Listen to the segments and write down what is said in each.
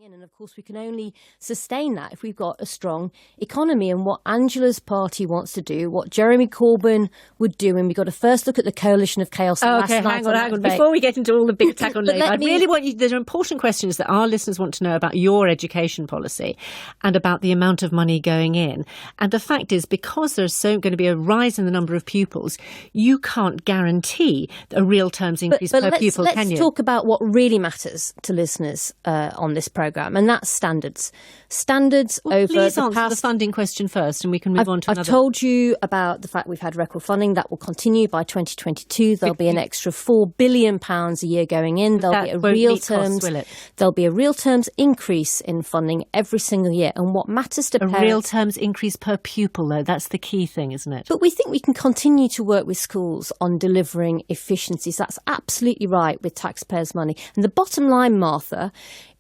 And of course, we can only sustain that if we've got a strong economy. And what Angela's party wants to do, what Jeremy Corbyn would do, and we've got to first look at the coalition of chaos. Okay, hang on. Before we get into all the big attack on Labour, I really want you, there are important questions that our listeners want to know about your education policy and about the amount of money going in. And the fact is, because there's going to be a rise in the number of pupils, you can't guarantee a real terms increase per pupil, can you? Let's talk about what really matters to listeners on this programme, and that's standards. Standards over please the answer past. The funding question first, and we can move on to another. I've told you about the fact we've had record funding. That will continue by 2022. There'll be an extra £4 billion a year going in. There'll be a real terms increase in funding every single year. And what matters to parents... A real terms increase per pupil, though. That's the key thing, isn't it? But we think we can continue to work with schools on delivering efficiencies. That's absolutely right, with taxpayers' money. And the bottom line, Martha,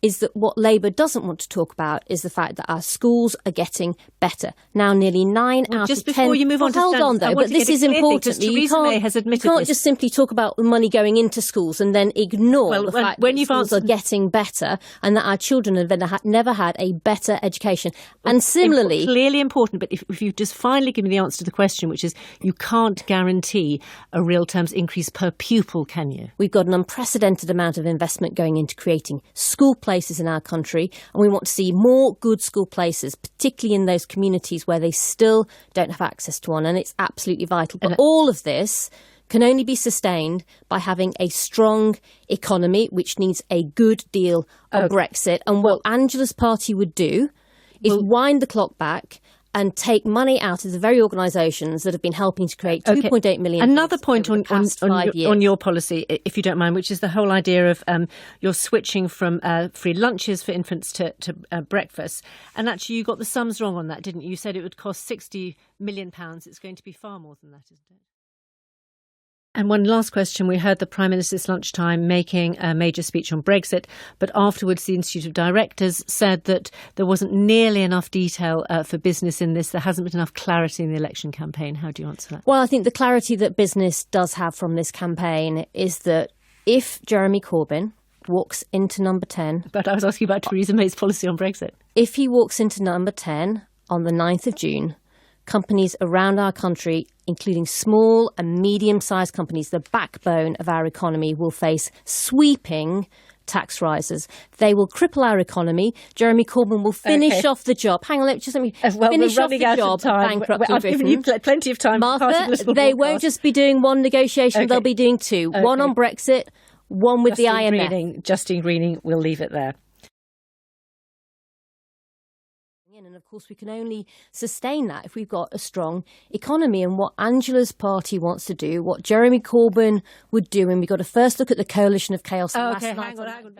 is that what Labour doesn't want to talk about is the fact that our schools are getting better. Now, nearly 9 out of 10... Just before you move on to hold on, though, but this is important. You can't just simply talk about the money going into schools and then ignore the fact that schools are getting better and that our children have never had a better education. And similarly... Clearly important, but if you just finally give me the answer to the question, which is you can't guarantee a real terms increase per pupil, can you? We've got an unprecedented amount of investment going into creating school places in our country, and we want to see more good school places, particularly in those communities where they still don't have access to one, and it's absolutely vital. But all of this can only be sustained by having a strong economy, which needs a good deal of Brexit. And what Angela's party would do is wind the clock back and take money out of the very organisations that have been helping to create 2.8 million. Another point on your policy, if you don't mind, which is the whole idea of you're switching from free lunches for infants to breakfast. And actually, you got the sums wrong on that, didn't you? You said it would cost £60 million. It's going to be far more than that, isn't it? And one last question. We heard the Prime Minister this lunchtime making a major speech on Brexit, but afterwards the Institute of Directors said that there wasn't nearly enough detail for business in this. There hasn't been enough clarity in the election campaign. How do you answer that? Well, I think the clarity that business does have from this campaign is that if Jeremy Corbyn walks into number 10... But I was asking about Theresa May's policy on Brexit. If he walks into number 10 on the 9th of June... companies around our country, including small and medium-sized companies, the backbone of our economy, will face sweeping tax rises. They will cripple our economy. Jeremy Corbyn will finish off the job. Hang on, finish off the job, bankrupting I've given you plenty of time. Martha, they won't just be doing one negotiation, they'll be doing two. One on Brexit, one with the IMF. Justine Greening, we'll leave it there. And of course, we can only sustain that if we've got a strong economy. And what Angela's party wants to do, what Jeremy Corbyn would do, and we've got to first look at the coalition of chaos. Hang on.